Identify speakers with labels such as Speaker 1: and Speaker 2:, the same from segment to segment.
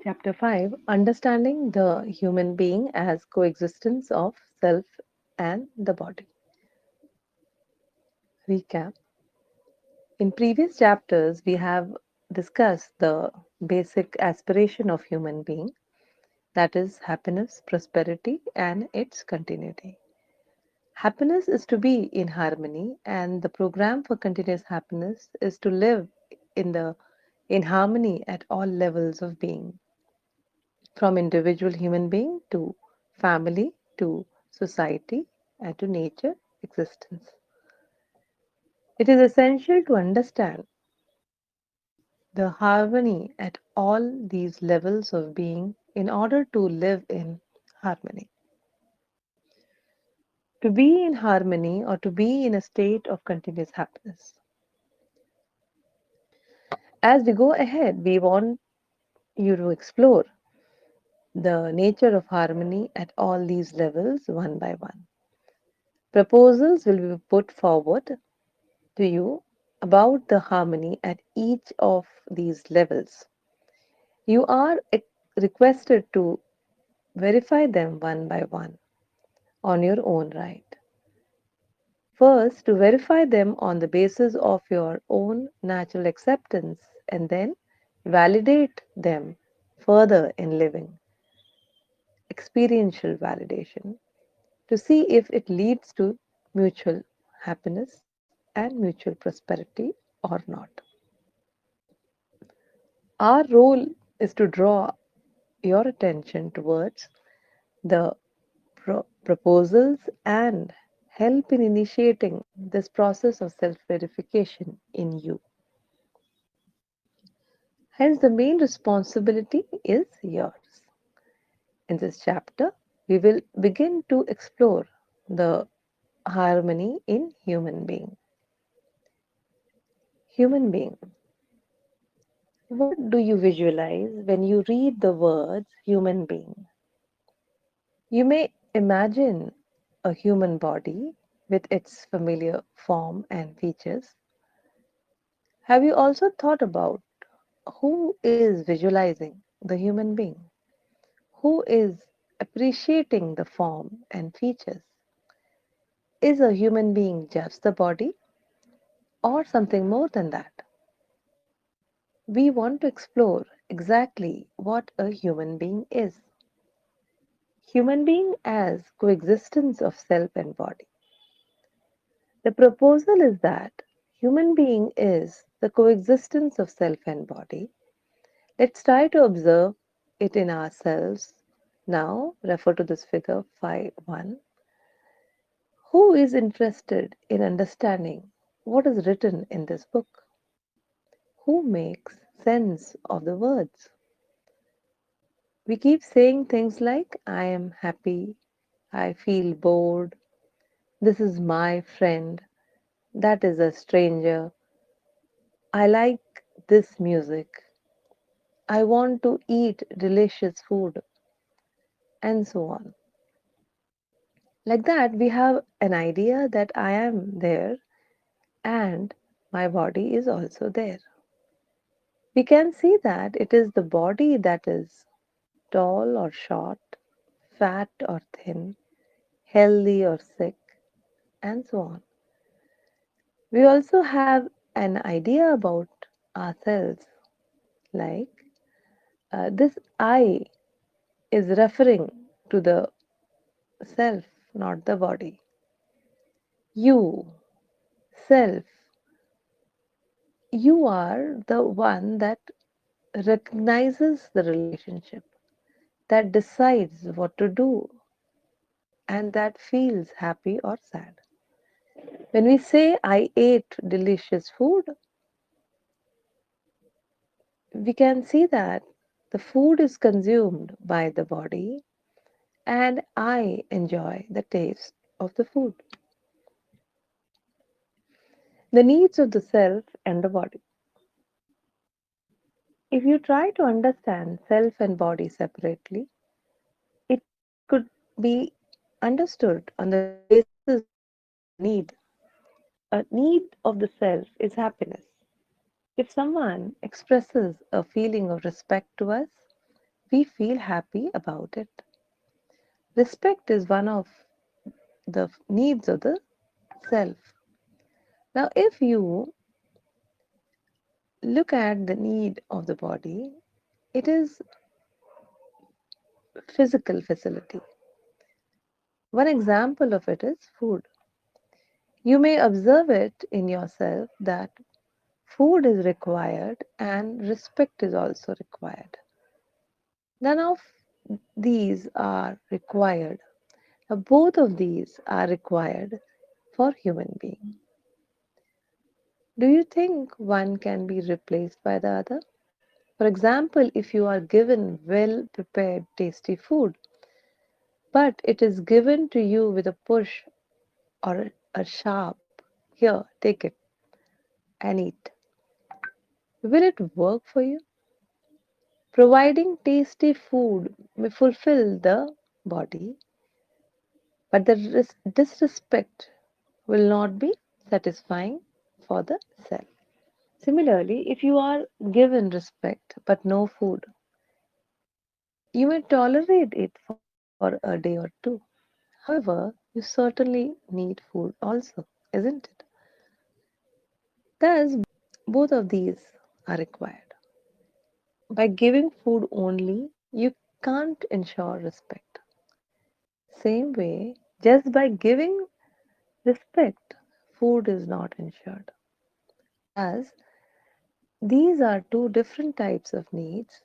Speaker 1: Chapter 5, Understanding the Human Being as Coexistence of Self and the Body. Recap. In previous chapters, we have discussed the basic aspiration of human being, that is happiness, prosperity, and its continuity. Happiness is to be in harmony, and the program for continuous happiness is to live in harmony at all levels of being, from individual human being to family to society and to nature existence. It is essential to understand the harmony at all these levels of being in order to live in harmony. To be in harmony or to be in a state of continuous happiness. As we go ahead, we want you to explore the nature of harmony at all these levels one by one. Proposals will be put forward to you about the harmony at each of these levels. You are requested to verify them one by one on your own right. First, to verify them on the basis of your own natural acceptance, and then validate them further in living, experiential validation, to see if it leads to mutual happiness and mutual prosperity or not. Our role is to draw your attention towards the proposals and help in initiating this process of self verification in you. Hence, the main responsibility is yours. In this chapter, we will begin to explore the harmony in human being. Human being. What do you visualize when you read the words human being? You may imagine a human body with its familiar form and features. Have you also thought about who is visualizing the human being? Who is appreciating the form and features? Is a human being just the body or something more than that? We want to explore exactly what a human being is. Human being as coexistence of self and body. The proposal is that human being is the coexistence of self and body. Let's try to observe it in ourselves. Now, refer to this figure 5.1. Who is interested in understanding what is written in this book? Who makes sense of the words? We keep saying things like, I am happy, I feel bored, this is my friend, that is a stranger, I like this music, I want to eat delicious food, and so on. Like that, we have an idea that I am there and my body is also there. We can see that it is the body that is tall or short, fat or thin, healthy or sick, and so on. We also have an idea about ourselves, like this I is referring to the self, not the body. You, self, you are the one that recognizes the relationship, that decides what to do, and that feels happy or sad. When we say, I ate delicious food, we can see that the food is consumed by the body and I enjoy the taste of the food. The needs of the self and the body. If you try to understand self and body separately, it could be understood on the basis of a need. A need of the self is happiness. If someone expresses a feeling of respect to us, we feel happy about it. Respect is one of the needs of the self. Now, if you look at the need of the body, it is physical facility. One example of it is food. You may observe it in yourself that food is required and respect is also required. None of these are required. Now, both of these are required for human being. Do you think one can be replaced by the other? For example, if you are given well prepared, tasty food, but it is given to you with a push or a sharp, here, take it and eat, will it work for you? Providing tasty food may fulfill the body, but the disrespect will not be satisfying for the self. Similarly, if you are given respect but no food, you may tolerate it for a day or two. However, you certainly need food also, isn't it? Thus, both of these are required. By giving food only, you can't ensure respect. Same way, just by giving respect, food is not ensured. Thus, these are two different types of needs.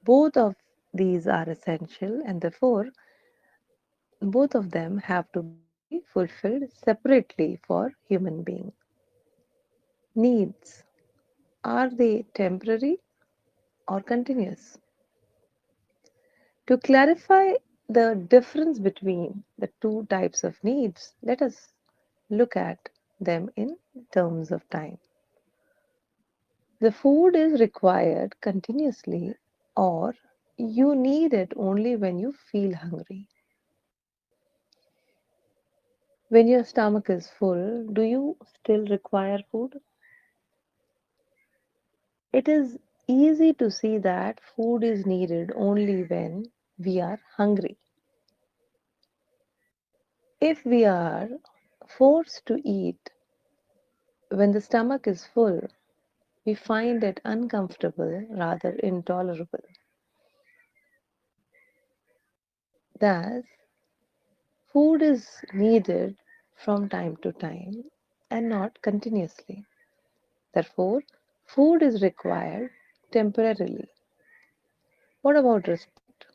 Speaker 1: Both of these are essential, and therefore, both of them have to be fulfilled separately for human being. Needs, are they temporary or continuous? To clarify the difference between the two types of needs, let us look at them in terms of time. The food is required continuously, or you need it only when you feel hungry. When your stomach is full, do you still require food? It is easy to see that food is needed only when we are hungry. If we are forced to eat when the stomach is full, we find it uncomfortable, rather intolerable. Thus, food is needed from time to time and not continuously. Therefore, food is required temporarily. What about respect?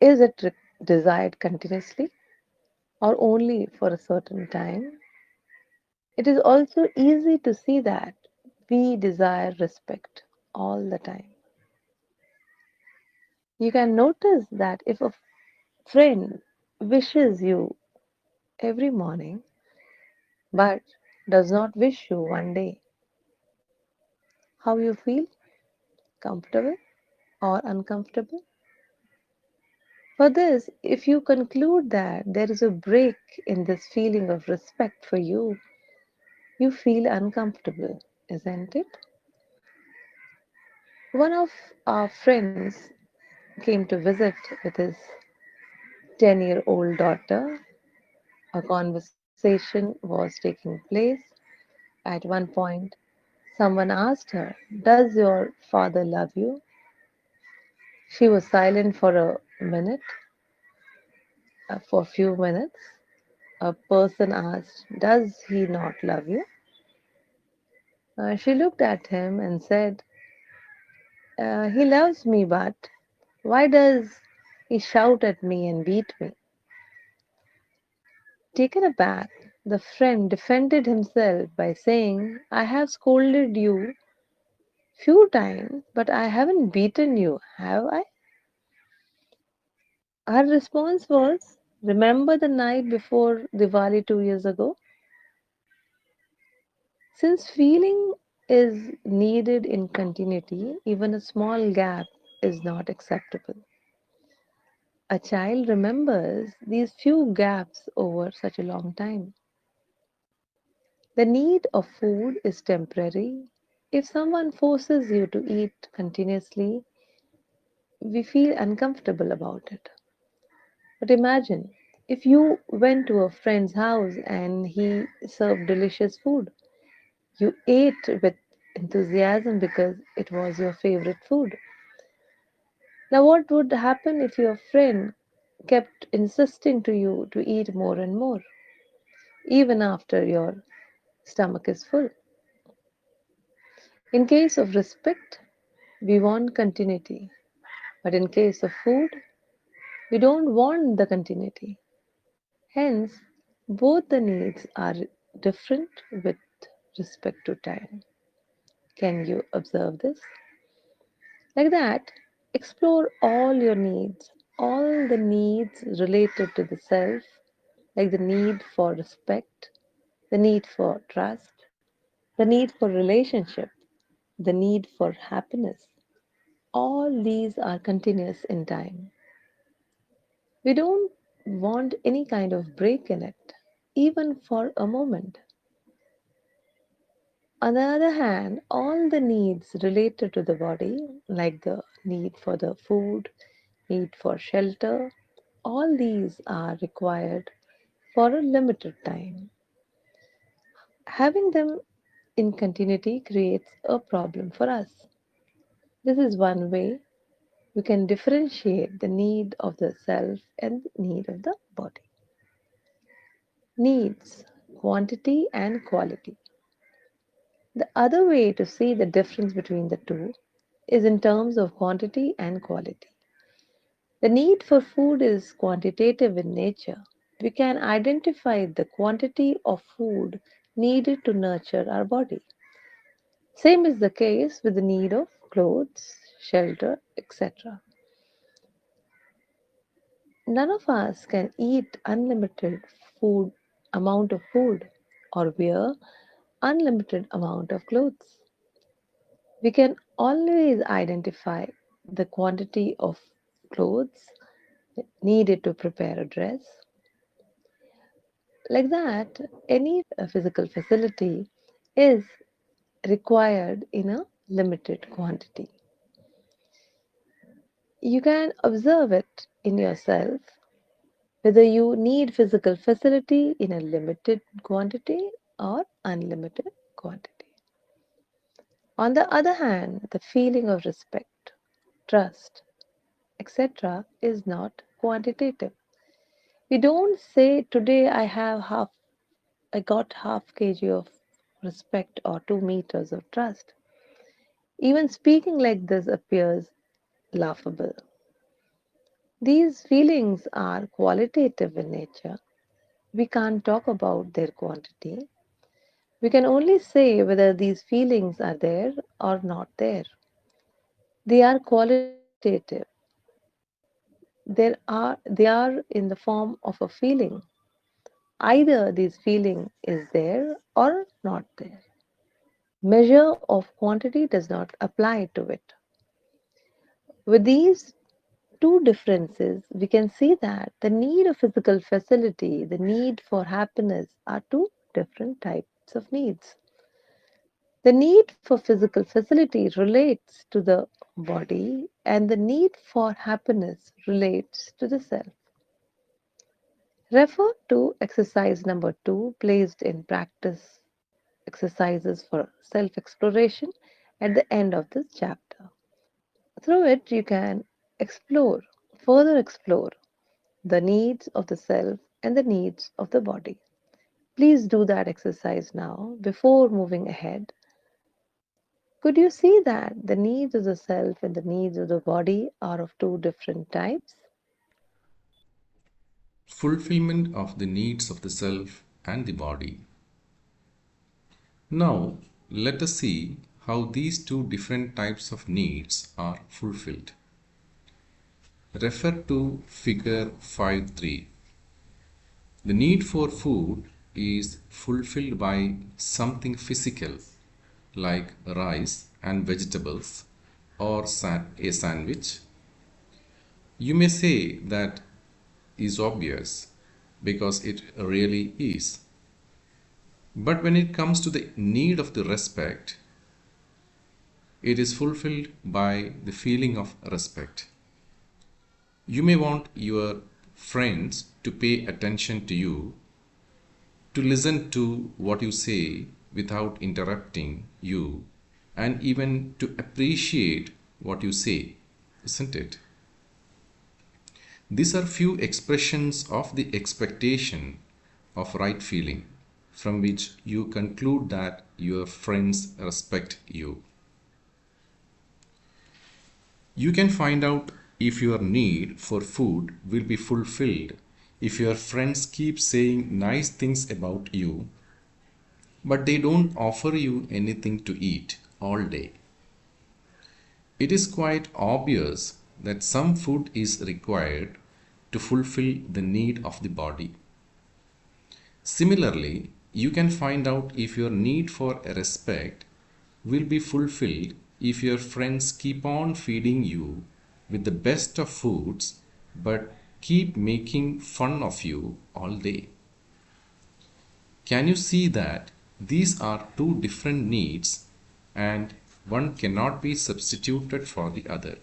Speaker 1: Is it desired continuously or only for a certain time? It is also easy to see that we desire respect all the time. You can notice that if a friend wishes you every morning but does not wish you one day, how you feel? Comfortable or uncomfortable? For this, if you conclude that there is a break in this feeling of respect for you, you feel uncomfortable, isn't it? One of our friends came to visit with his 10-year-old daughter. A conversation was taking place. At one point, someone asked her, "Does your father love you?" She was silent for a minute, for a few minutes. A person asked, "Does he not love you?" She looked at him and said, "He loves me, but why does he shout at me and beat me?" Taken aback, the friend defended himself by saying, "I have scolded you few times, but I haven't beaten you, have I?" Her response was, "Remember the night before Diwali 2 years ago?" Since feeling is needed in continuity, even a small gap is not acceptable. A child remembers these few gaps over such a long time. The need of food is temporary. If someone forces you to eat continuously, we feel uncomfortable about it. But imagine if you went to a friend's house and he served delicious food. You ate with enthusiasm because it was your favorite food. Now, what would happen if your friend kept insisting to you to eat more and more, even after your stomach is full? In case of respect, we want continuity, but in case of food, we don't want the continuity. Hence, both the needs are different with respect to time. Can you observe this? Like that, explore all your needs, all the needs related to the self, like the need for respect, the need for trust, the need for relationship, the need for happiness. All these are continuous in time. We don't want any kind of break in it, even for a moment. On the other hand, all the needs related to the body, like the need for the food, need for shelter, all these are required for a limited time. Having them in continuity creates a problem for us. This is one way we can differentiate the need of the self and the need of the body. Needs, quantity and quality. The other way to see the difference between the two is in terms of quantity and quality. The need for food is quantitative in nature. We can identify the quantity of food needed to nurture our body. Same is the case with the need of clothes, shelter, etc. None of us can eat unlimited food amount of food or wear unlimited amount of clothes. We can always identify the quantity of clothes needed to prepare a dress. Like that, any physical facility is required in a limited quantity. You can observe it in yourself whether you need physical facility in a limited quantity or unlimited quantity. On the other hand, the feeling of respect, trust, etc. is not quantitative. We don't say today I got half kg of respect or 2 meters of trust. Even speaking like this appears laughable. These feelings are qualitative in nature. We can't talk about their quantity. We can only say whether these feelings are there or not there. They are qualitative. They are in the form of a feeling. Either this feeling is there or not there. Measure of quantity does not apply to it. With these two differences, we can see that the need of physical facility, the need for happiness are two different types of needs. The need for physical facility relates to the body, and the need for happiness relates to the self. Refer to exercise number 2, placed in practice exercises for self exploration at the end of this chapter. Through it, you can further explore the needs of the self and the needs of the body. Please do that exercise now before moving ahead. Could you see that the needs of the self and the needs of the body are of two different types?
Speaker 2: Fulfillment of the needs of the self and the body. Now, let us see how these two different types of needs are fulfilled. Refer to figure 5.3. The need for food is fulfilled by something physical like rice and vegetables or a sandwich. You may say that is obvious because it really is. But when it comes to the need of the respect, it is fulfilled by the feeling of respect. You may want your friends to pay attention to you, to listen to what you say without interrupting you, and even to appreciate what you say, isn't it? These are few expressions of the expectation of right feeling from which you conclude that your friends respect you. You can find out if your need for food will be fulfilled if your friends keep saying nice things about you, but they don't offer you anything to eat all day. It is quite obvious that some food is required to fulfill the need of the body. Similarly, you can find out if your need for respect will be fulfilled if your friends keep on feeding you with the best of foods but keep making fun of you all day. Can you see that these are two different needs and one cannot be substituted for the other?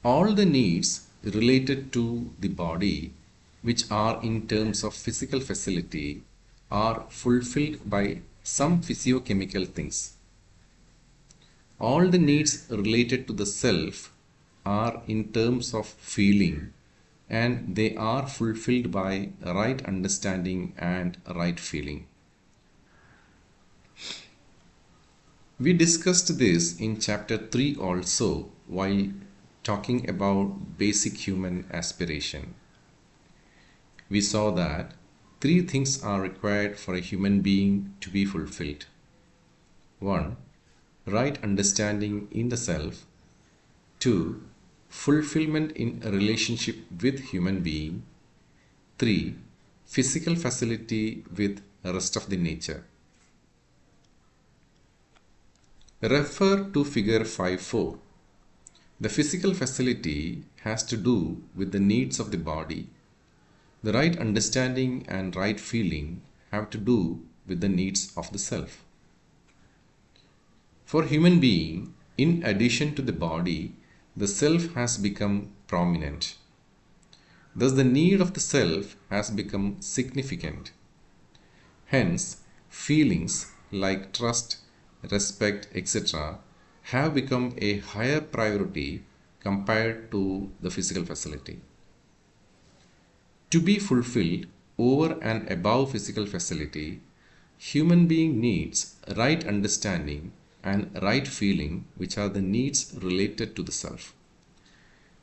Speaker 2: All the needs related to the body, which are in terms of physical facility, are fulfilled by some physiochemical things. All the needs related to the self are in terms of feeling, and they are fulfilled by right understanding and right feeling. We discussed this in chapter 3 also while talking about basic human aspiration. We saw that three things are required for a human being to be fulfilled. 1. Right understanding in the self. 2. Fulfillment in a relationship with human being. 3. Physical facility with the rest of the nature. Refer to figure 5.4. The physical facility has to do with the needs of the body. The right understanding and right feeling have to do with the needs of the self. For human being, in addition to the body, the self has become prominent. Thus the need of the self has become significant. Hence, feelings like trust, respect, etc. have become a higher priority compared to the physical facility. To be fulfilled over and above physical facility, human being needs right understanding and right feeling, which are the needs related to the self.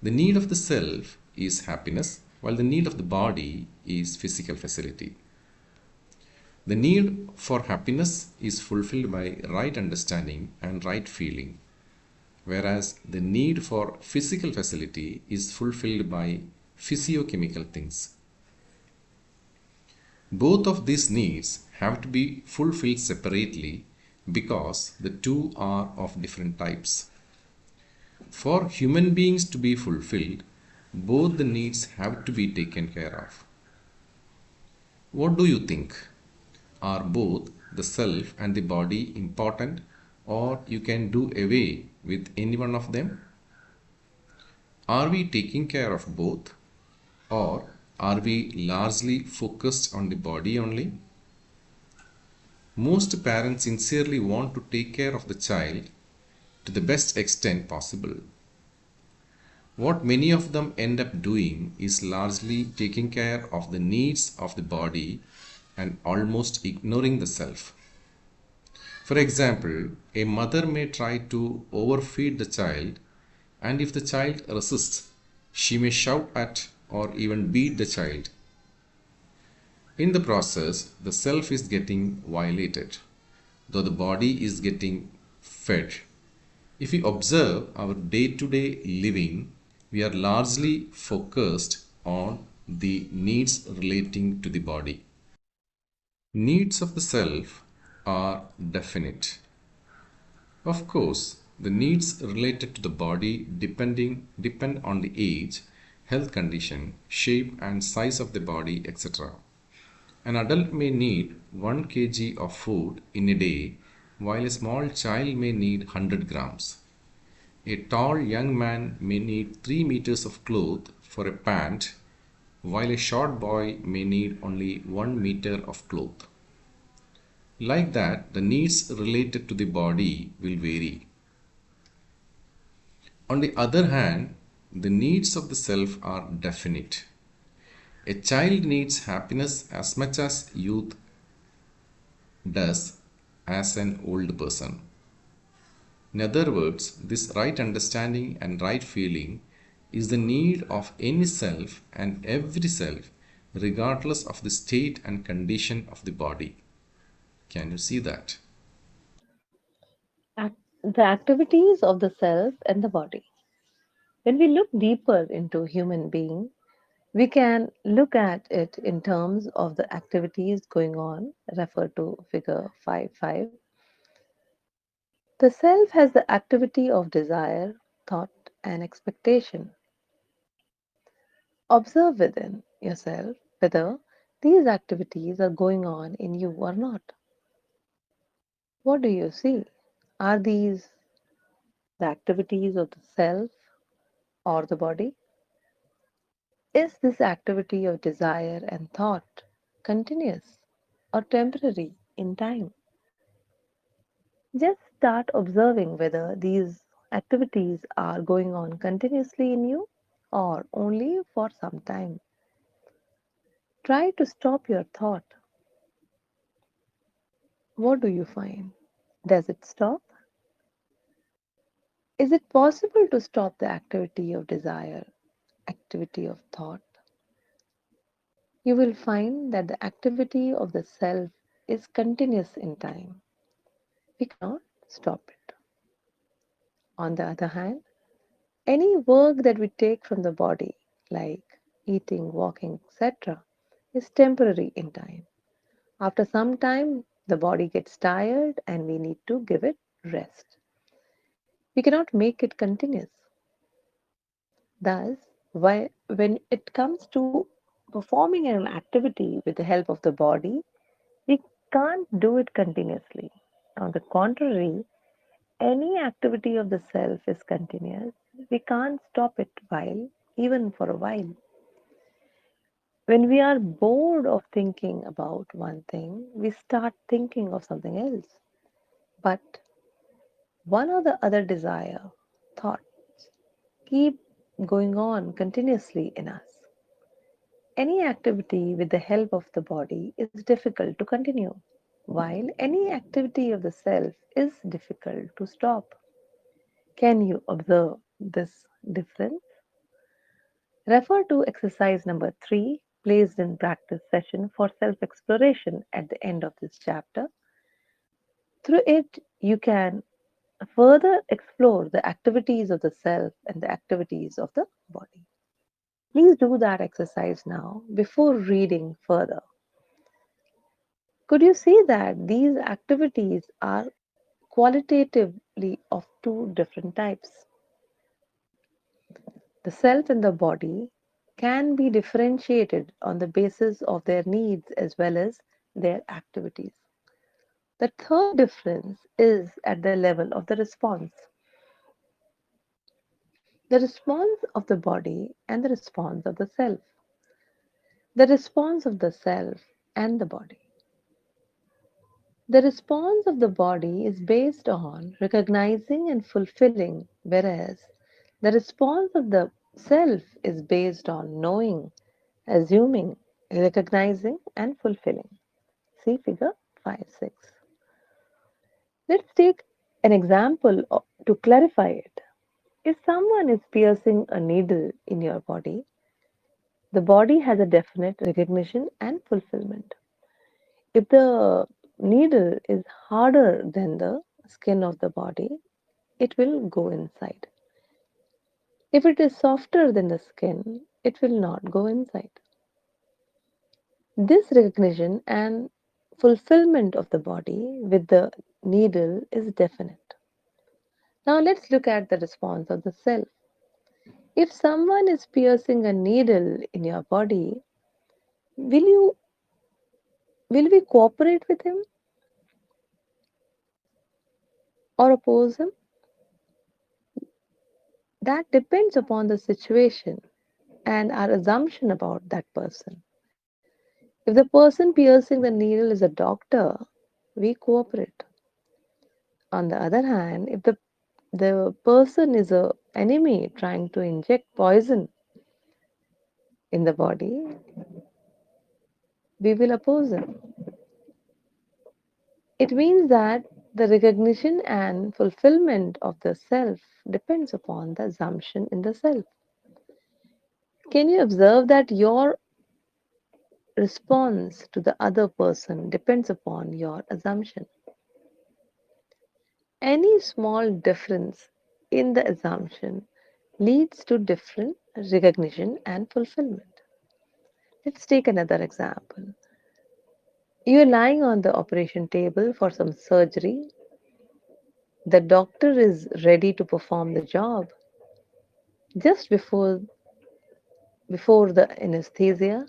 Speaker 2: The need of the self is happiness, while the need of the body is physical facility. The need for happiness is fulfilled by right understanding and right feeling, whereas the need for physical facility is fulfilled by physiochemical things. Both of these needs have to be fulfilled separately because the two are of different types. For human beings to be fulfilled, both the needs have to be taken care of. What do you think? Are both the self and the body important, or you can do away with any one of them? Are we taking care of both, or are we largely focused on the body only? Most parents sincerely want to take care of the child to the best extent possible. What many of them end up doing is largely taking care of the needs of the body and almost ignoring the self. For example, a mother may try to overfeed the child, and if the child resists, she may shout at or even beat the child. In the process, the self is getting violated, though the body is getting fed. If we observe our day-to-day living, we are largely focused on the needs relating to the body. Needs of the self are definite. Of course, the needs related to the body depend on the age, health condition, shape and size of the body, etc. An adult may need 1 kg of food in a day, while a small child may need 100 grams. A tall young man may need 3 meters of cloth for a pant, while a short boy may need only 1 meter of cloth. Like that, the needs related to the body will vary. On the other hand, the needs of the self are definite. A child needs happiness as much as youth does as an old person. In other words, this right understanding and right feeling is the need of any self and every self, regardless of the state and condition of the body. Can you see that?
Speaker 1: The activities of the self and the body. When we look deeper into human being, we can look at it in terms of the activities going on, refer to figure 5.5. The self has the activity of desire, thought, and expectation. Observe within yourself whether these activities are going on in you or not. What do you see? Are these the activities of the self or the body? Is this activity of desire and thought continuous or temporary in time? Just start observing whether these activities are going on continuously in you or only for some time. Try to stop your thought. What do you find? Does it stop? Is it possible to stop the activity of desire, activity of thought? You will find that the activity of the self is continuous in time. We cannot stop it. On the other hand, any work that we take from the body, like eating, walking, etc., is temporary in time. After some time, the body gets tired and we need to give it rest. We cannot make it continuous. Thus, when it comes to performing an activity with the help of the body, we can't do it continuously. On the contrary, any activity of the self is continuous. We can't stop it even for a while. When we are bored of thinking about one thing, we start thinking of something else. But one or the other desire, thought, keep going on continuously in us. Any activity with the help of the body is difficult to continue, while any activity of the self is difficult to stop. Can you observe this difference? Refer to exercise number 3, placed in practice session for self exploration at the end of this chapter. Through it, you can further explore the activities of the self and the activities of the body. Please do that exercise now before reading further. Could you see that these activities are qualitatively of two different types? The self and the body can be differentiated on the basis of their needs as well as their activities. The third difference is at the level of the response. The response of the body and the response of the self. The response of the self and the body. The response of the body is based on recognizing and fulfilling, whereas the response of the self is based on knowing, assuming, recognizing, and fulfilling. See figure 5.6. Let's take an example to clarify it. If someone is piercing a needle in your body, the body has a definite recognition and fulfillment. If the needle is harder than the skin of the body, it will go inside. If it is softer than the skin, it will not go inside. This recognition and fulfillment of the body with the needle is definite. Now let's look at the response of the self. If someone is piercing a needle in your body, will you will we cooperate with him or oppose him? That depends upon the situation and our assumption about that person. If the person piercing the needle is a doctor, we cooperate. On the other hand, if the person is a enemy trying to inject poison in the body, we will oppose him. It means that the recognition and fulfillment of the self depends upon the assumption in the self. Can you observe that your response to the other person depends upon your assumption? Any small difference in the assumption leads to different recognition and fulfillment. Let's take another example. You are lying on the operation table for some surgery. The doctor is ready to perform the job. Just before the anesthesia,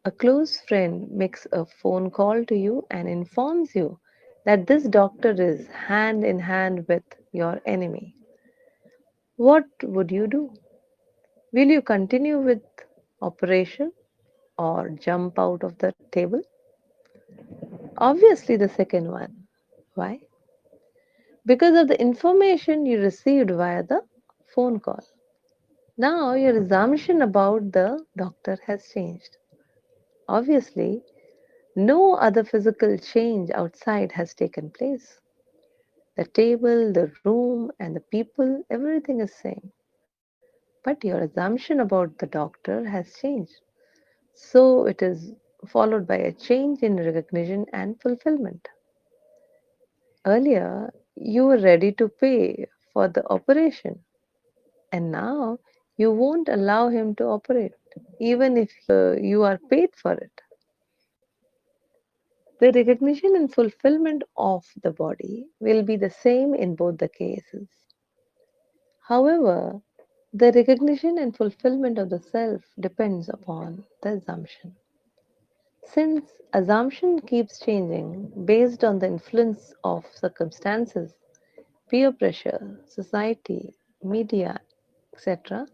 Speaker 1: a close friend makes a phone call to you and informs you that this doctor is hand in hand with your enemy. What would you do? Will you continue with operation or jump out of the table? Obviously, the second one. Why? Because of the information you received via the phone call. Now, your assumption about the doctor has changed. Obviously, no other physical change outside has taken place. The table, the room, and the people, everything is same. But your assumption about the doctor has changed. So it is followed by a change in recognition and fulfillment. Earlier, you were ready to pay for the operation, and now you won't allow him to operate, even if you are paid for it. The recognition and fulfillment of the body will be the same in both the cases. However, the recognition and fulfillment of the self depends upon the assumption. Since assumption keeps changing based on the influence of circumstances, peer pressure, society, media, etc.,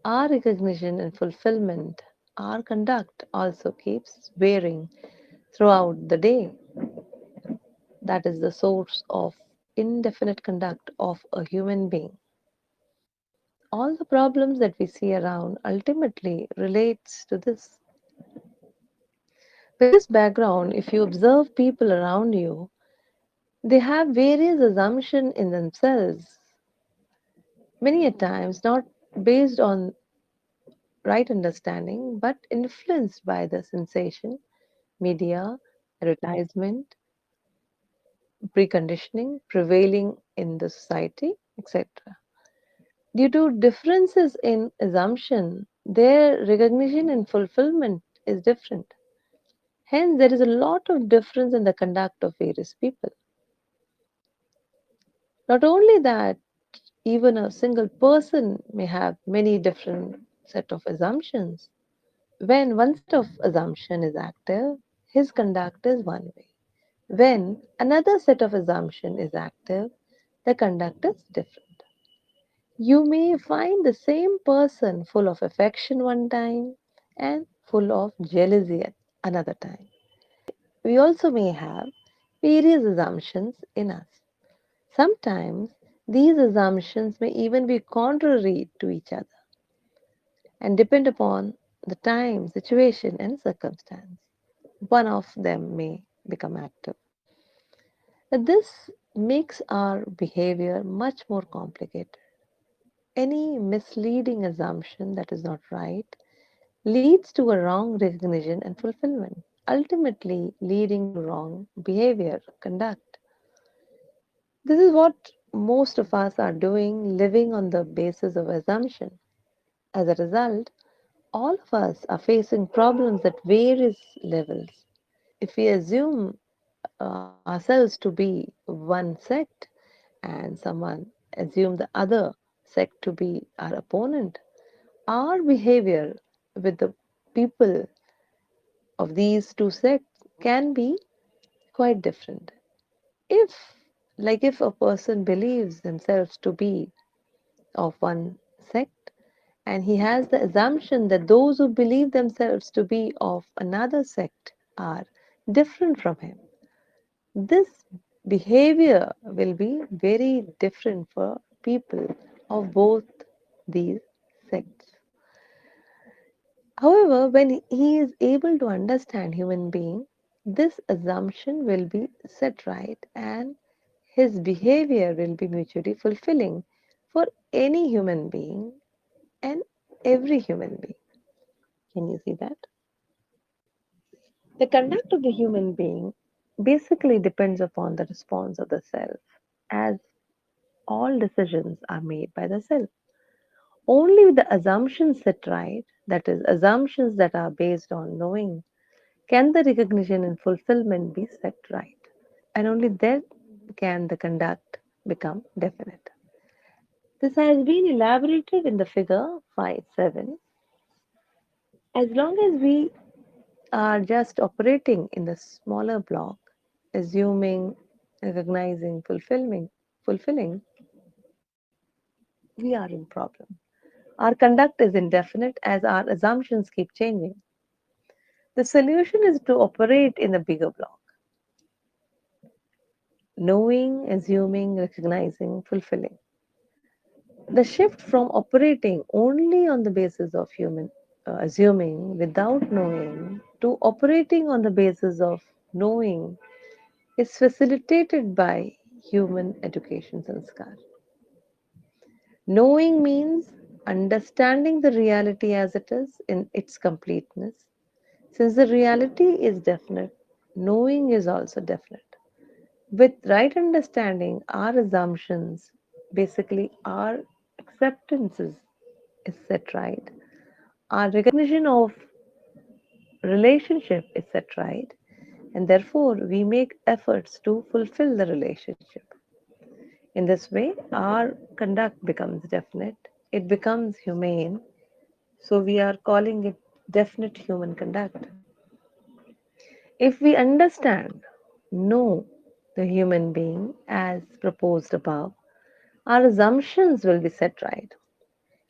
Speaker 1: our recognition and fulfillment, our conduct also keeps varying throughout the day. That is the source of indefinite conduct of a human being. All the problems that we see around ultimately relates to this. With this background, if you observe people around you, they have various assumptions in themselves, many a times not based on right understanding, but influenced by the sensation, media, advertisement, preconditioning prevailing in the society, etc. Due to differences in assumption, their recognition and fulfillment is different. Hence, there is a lot of difference in the conduct of various people. Not only that, even a single person may have many different set of assumptions. When one set of assumption is active, his conduct is one way. When another set of assumption is active, the conduct is different. You may find the same person full of affection one time and full of jealousy at another time. We also may have various assumptions in us. Sometimes these assumptions may even be contrary to each other and depend upon the time, situation, and circumstance. One of them may become active. This makes our behavior much more complicated. Any misleading assumption that is not right leads to a wrong recognition and fulfillment, ultimately leading to wrong behavior, conduct. This is what most of us are doing, living on the basis of assumption. As a result, all of us are facing problems at various levels. If we assume ourselves to be one sect and someone assume the other sect to be our opponent, our behavior with the people of these two sects can be quite different. If, like if a person believes themselves to be of one sect, and he has the assumption that those who believe themselves to be of another sect are different from him. This behavior will be very different for people of both these sects. However, when he is able to understand human being, this assumption will be set right and his behavior will be mutually fulfilling for any human being and every human being. Can you see that? The conduct of the human being basically depends upon the response of the self, as all decisions are made by the self. Only with the assumptions set right, that is, assumptions that are based on knowing, can the recognition and fulfillment be set right. And only then can the conduct become definite. This has been elaborated in the figure 5.7. As long as we are just operating in the smaller block, assuming, recognizing, fulfilling, we are in problem. Our conduct is indefinite as our assumptions keep changing. The solution is to operate in the bigger block, knowing, assuming, recognizing, fulfilling. The shift from operating only on the basis of human assuming without knowing to operating on the basis of knowing is facilitated by human education sanskar. Knowing means understanding the reality as it is in its completeness. Since the reality is definite, knowing is also definite. With right understanding, our assumptions, basically our acceptances, is set right. Our recognition of relationship is set right, and therefore we make efforts to fulfill the relationship. In this way, our conduct becomes definite, it becomes humane, so we are calling it definite human conduct. If we understand, know the human being as proposed above, our assumptions will be set right.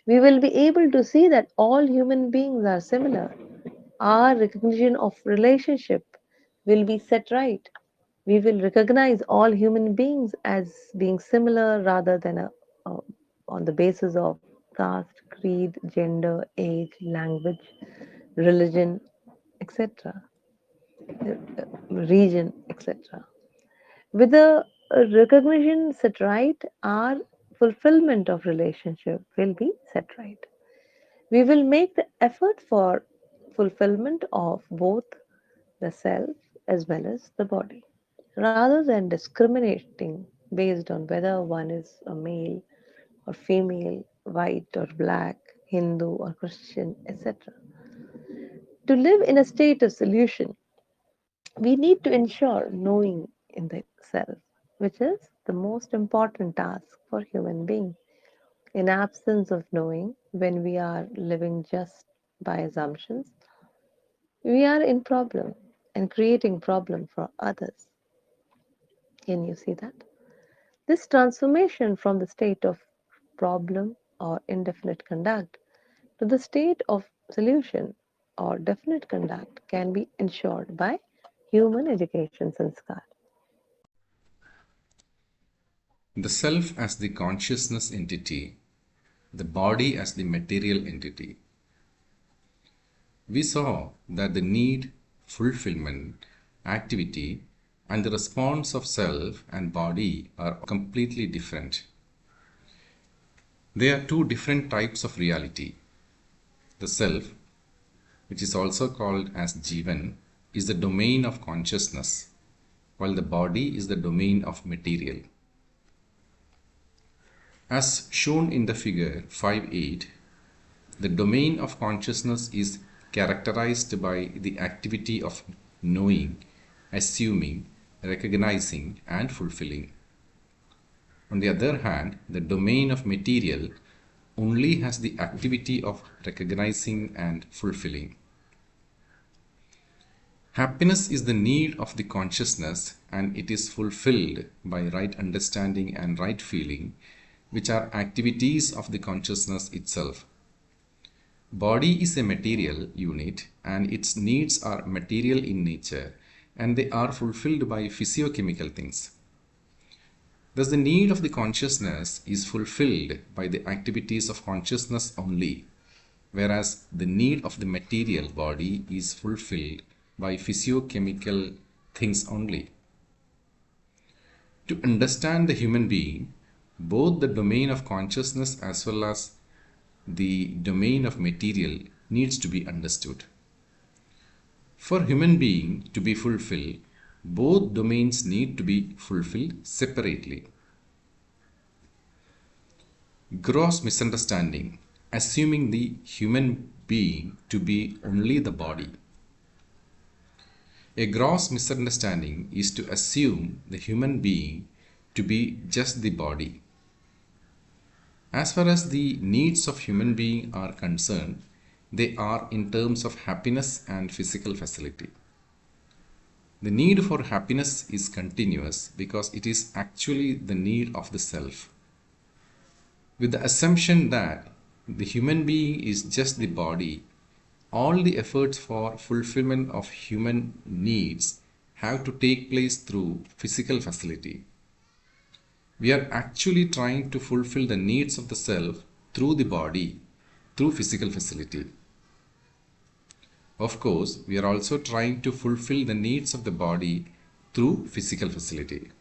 Speaker 1: We will be able to see that all human beings are similar. Our recognition of relationship will be set right. We will recognize all human beings as being similar rather than a, on the basis of caste, creed, gender, age, language, religion, etc., region, etc. With the recognition set right, our fulfillment of relationship will be set right. We will make the effort for fulfillment of both the self as well as the body, rather than discriminating based on whether one is a male or female, white or black, Hindu or Christian, etc. To live in a state of solution, we need to ensure knowing in the self, which is the most important task for human being. In absence of knowing, when we are living just by assumptions, we are in problem and creating problem for others. Can you see that? This transformation from the state of problem or indefinite conduct to the state of solution or definite conduct can be ensured by human education sanskar.
Speaker 2: The self as the consciousness entity, the body as the material entity. We saw that the need, fulfillment, activity, and the response of self and body are completely different. They are two different types of reality. The self, which is also called as Jivan, is the domain of consciousness, while the body is the domain of material. As shown in the figure 5.8, the domain of consciousness is characterized by the activity of knowing, assuming, recognizing, and fulfilling. On the other hand, the domain of material only has the activity of recognizing and fulfilling. Happiness is the need of the consciousness, and it is fulfilled by right understanding and right feeling which are activities of the consciousness itself. Body is a material unit and its needs are material in nature and they are fulfilled by physiochemical things. Thus, the need of the consciousness is fulfilled by the activities of consciousness only, whereas the need of the material body is fulfilled by physiochemical things only. To understand the human being, both the domain of consciousness as well as the domain of material needs to be understood. For human being to be fulfilled, both domains need to be fulfilled separately. Gross misunderstanding, assuming the human being to be only the body. A gross misunderstanding is to assume the human being to be just the body. As far as the needs of human being are concerned, they are in terms of happiness and physical facility. The need for happiness is continuous because it is actually the need of the self. With the assumption that the human being is just the body, all the efforts for fulfillment of human needs have to take place through physical facility. We are actually trying to fulfill the needs of the self through the body, through physical facility. Of course, we are also trying to fulfill the needs of the body through physical facility.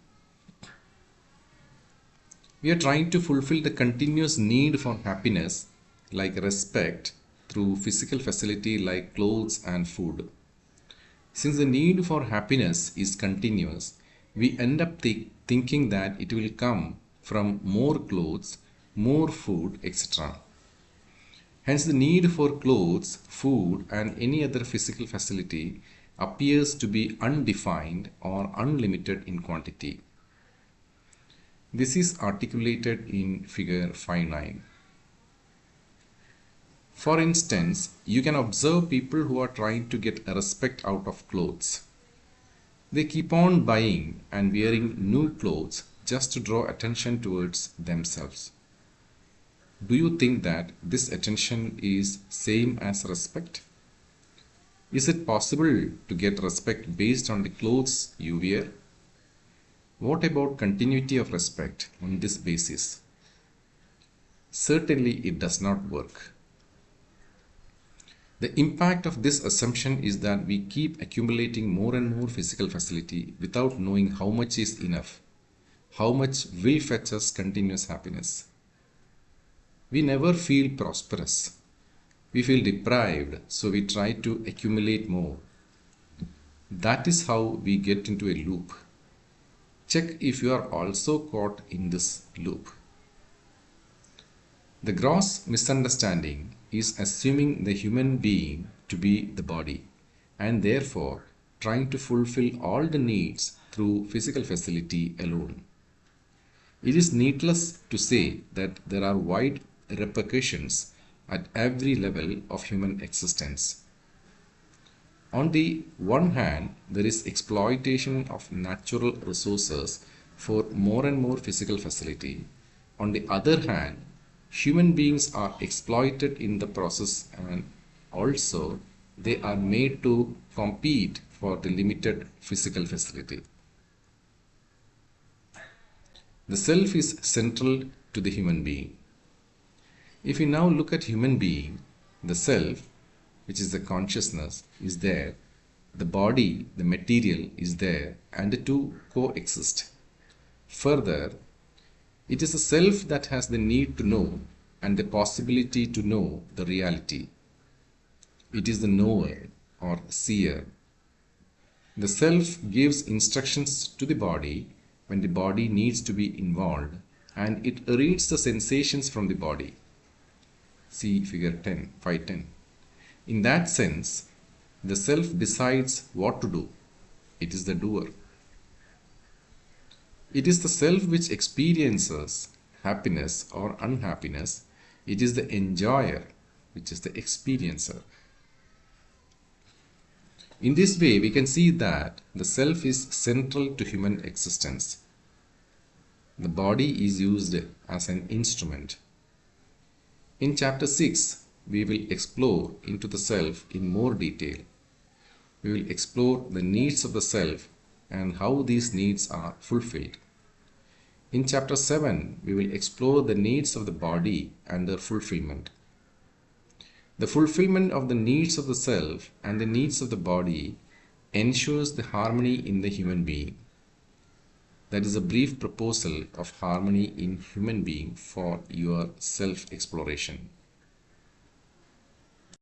Speaker 2: We are trying to fulfill the continuous need for happiness, like respect, through physical facility like clothes and food. Since the need for happiness is continuous, we end up thinking that it will come from more clothes, more food, etc. Hence, the need for clothes, food, and any other physical facility appears to be undefined or unlimited in quantity. This is articulated in figure 5.9. For instance, you can observe people who are trying to get respect out of clothes. They keep on buying and wearing new clothes just to draw attention towards themselves. Do you think that this attention is same as respect? Is it possible to get respect based on the clothes you wear? What about continuity of respect on this basis? Certainly it does not work. The impact of this assumption is that we keep accumulating more and more physical facility without knowing how much is enough, how much will fetch us continuous happiness. We never feel prosperous. We feel deprived, so we try to accumulate more. That is how we get into a loop. Check if you are also caught in this loop. The gross misunderstanding is assuming the human being to be the body and therefore trying to fulfill all the needs through physical facility alone. It is needless to say that there are wide repercussions at every level of human existence. On the one hand, there is exploitation of natural resources for more and more physical facility. On the other hand, human beings are exploited in the process and also they are made to compete for the limited physical facility. The self is central to the human being. If we now look at human being, the self, which is the consciousness, is there, the body, the material is there, and the two coexist. Further, it is the self that has the need to know and the possibility to know the reality. It is the knower or seer. The self gives instructions to the body when the body needs to be involved and it reads the sensations from the body. See figure 10, 5.10. In that sense, the self decides what to do. It is the doer. It is the self which experiences happiness or unhappiness. It is the enjoyer, which is the experiencer. In this way, we can see that the self is central to human existence. The body is used as an instrument. In chapter 6, we will explore into the self in more detail. We will explore the needs of the self and how these needs are fulfilled. In chapter 7, we will explore the needs of the body and their fulfillment. The fulfillment of the needs of the self and the needs of the body ensures the harmony in the human being. That is a brief proposal of harmony in human being for your self-exploration.